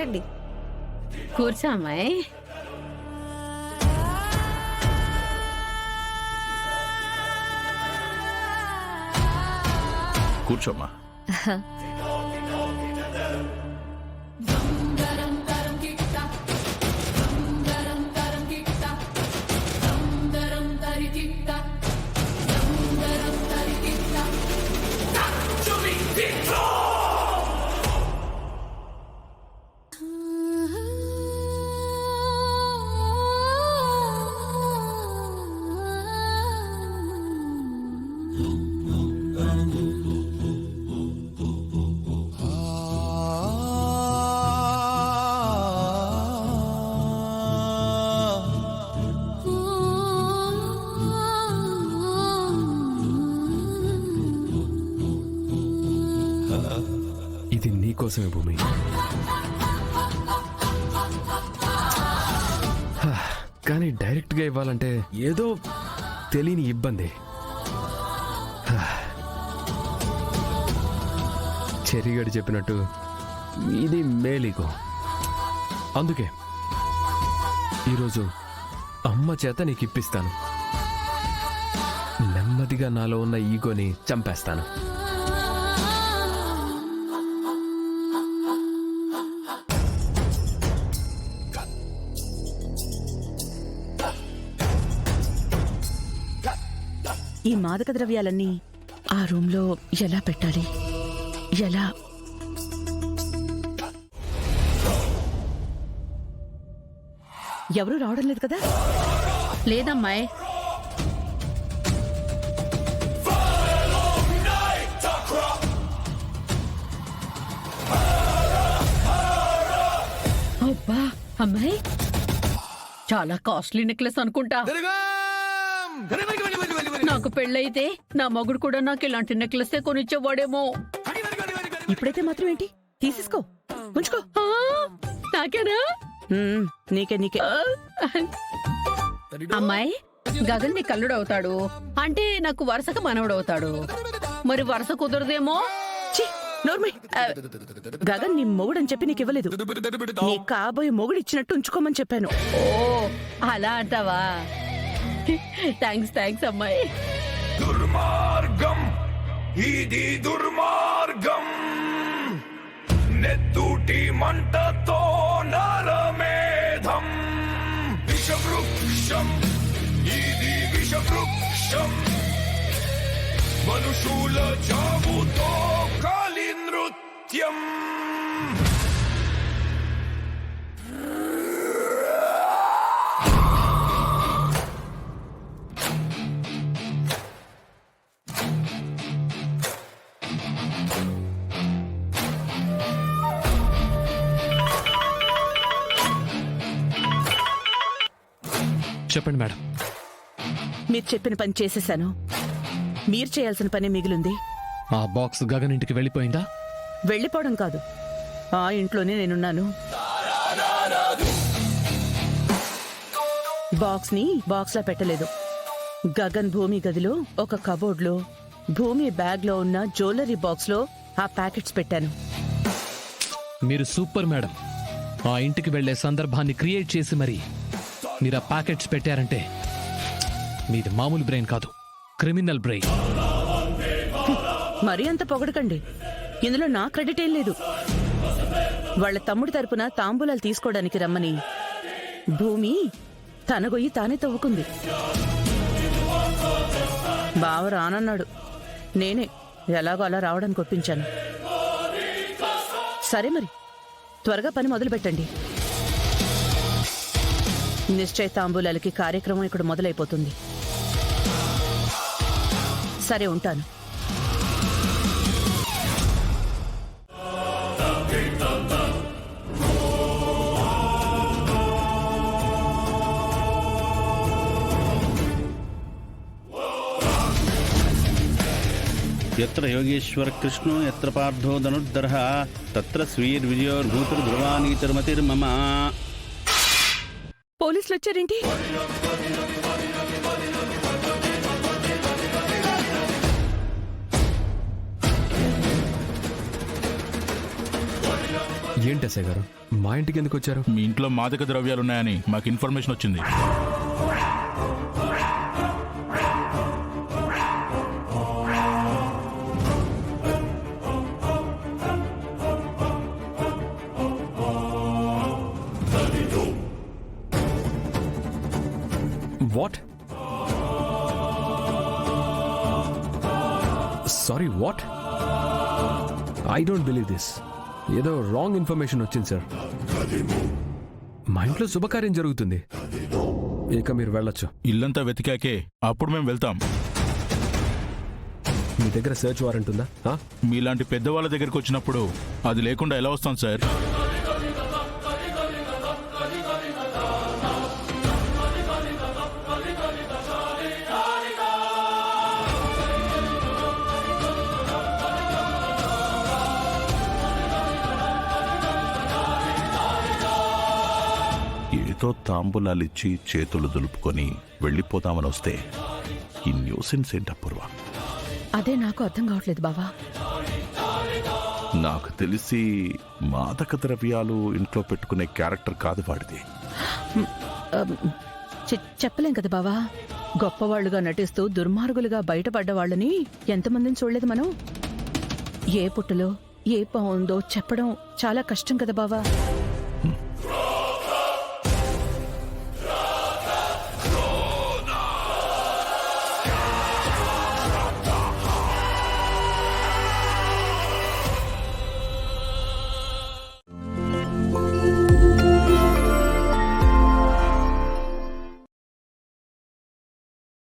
రండి. కూర్చో అమ్మాయి. కూర్చోమ్మా. ఇది నీకోసమే భూమి. కానీ డైరెక్ట్గా ఇవ్వాలంటే ఏదో తెలియని ఇబ్బంది. చెరిగడి చెప్పినట్టు ఇది మేలీగో. అందుకే ఈరోజు అమ్మ చేత నీకు ఇప్పిస్తాను. నెమ్మదిగా నాలో ఉన్న ఈగోని చంపేస్తాను. ఈ మాదక ద్రవ్యాలన్నీ ఆ రూమ్లో ఎలా పెట్టాలి? ఎలా? ఎవరూ రావడం లేదు కదా? లేదమ్మాయి. అబ్బా అమ్మాయి, చాలా కాస్ట్లీ నెక్లెస్ అనుకుంటా. నాకు పెళ్ళైతే నా మగుడు కూడా నాకు ఇలాంటి నెక్లెస్ కొనిచ్చేవాడేమో. ఇప్పుడైతే మాత్రం ఏంటి? తీసేసుకో, ఉంచుకో. నాకేనా? నీకే నీకే. అమ్మాయి, గగన్ నీ కల్లుడవుతాడు అంటే నాకు వరుసగా మనవడవుతాడు. మరి వరుస కుదరదేమో. గగన్ నీ మొగుడని చెప్పి నీకు ఇవ్వలేదు. నీ కాబోయే మొగుడు ఇచ్చినట్టు ఉంచుకోమని చెప్పాను. ఓ అలా అంటావా? థ్యాంక్స్ అమ్మాయి. దుర్మార్గం, ఇది దుర్మార్గం. నెత్తూటి మంటతో నరమేధం. విషవృక్షం, ఇది విషవృక్షం. మనుషుల చావుతో కాలి నృత్యం. చెప్పండి మేడం. మీరు చెప్పిన పని చేసేశాను. మీరు చేయాల్సిన పని మిగిలింది. ఆ బాక్స్ గగన్ ఇంటికి వెళ్ళిపోయిందా? వెళ్ళిపోవడం కాదు, ఆ ఇంట్లోనే నేనున్నాను. బాక్స్ ని బాక్స్ లా పెట్టలేదు. గగన్ భూమి గదిలో ఒక కబోర్డ్ లో, భూమి బ్యాగ్ లో ఉన్న జ్యువెలరీ బాక్స్ లో ఆ ప్యాకెట్స్ పెట్టాను. మీరు సూపర్ మేడం. ఆ ఇంటికి వెళ్లే సందర్భాన్ని క్రియేట్ చేసి మరి మీరు ఆ ప్యాకెట్స్ పెట్టారంటే మీది మామూలు బ్రెయిన్ కాదు, క్రిమినల్ బ్రెయిన్. మరీ అంత పొగడకండి. ఇందులో నా క్రెడిట్ ఏం లేదు. వాళ్ళ తమ్ముడి తరపున తాంబూలాలు తీసుకోవడానికి రమ్మని భూమి తన గొయ్యి తానే తవ్వుకుంది. బావ రానన్నాడు. నేనే ఎలాగో అలా రావడానికి ఒప్పించాను. సరే మరి త్వరగా పని మొదలు పెట్టండి. నిశ్చయ తాంబూలాలకి కార్యక్రమం ఇక్కడ మొదలైపోతుంది. సరే ఉంటాను. यत्र योगेश्वर कृष्णो यत्र पार्थो धनुर्धरः तत्र स्वीर्विजयोर्भूतिर्ध्रुवानीतिर्मतिर्मम. పోలీసులు వచ్చారేంటి? ఏంటి ఎస్ఐ గారు మా ఇంటికి ఎందుకు వచ్చారు? మీ ఇంట్లో మాదక ద్రవ్యాలున్నాయని మాకు ఇన్ఫర్మేషన్ వచ్చింది. What? Sorry, what? I don't believe this. ఏదో రాంగ్ ఇన్ఫర్మేషన్ వచ్చింది సార్. మా ఇంట్లో శుభకార్యం జరుగుతుంది. ఇక మీరు వెళ్ళొచ్చు. ఇల్లంతా వెతికాకే అప్పుడు మేము వెళ్తాం. మీ దగ్గర సర్చ్ వారెంట్ ఉందా? మీలాంటి పెద్దవాళ్ళ దగ్గరికి వచ్చినప్పుడు అది లేకుండా ఎలా వస్తాం సార్? ఏదో తాంబూలాలిచ్చి చేతులు దులుపుకొని వెళ్ళిపోతామని వస్తే ఈ న్యూసెన్స్ ఏంటి అపూర్వ? అదే నాకు అర్థం కావట్లేదు బావా. నాకు తెలిసి మాదక ద్రవ్యాలు ఇంట్లో పెట్టుకునే క్యారెక్టర్ కాదు వాడిది. చెప్పలేం కదా బావా. గొప్పవాళ్లుగా నటిస్తూ దుర్మార్గులుగా బయటపడ్డ వాళ్ళని ఎంతమందిని చూడలేదు మనం. ఏ పుట్టలో ఏ పావుందో చెప్పడం చాలా కష్టం కదా బావా.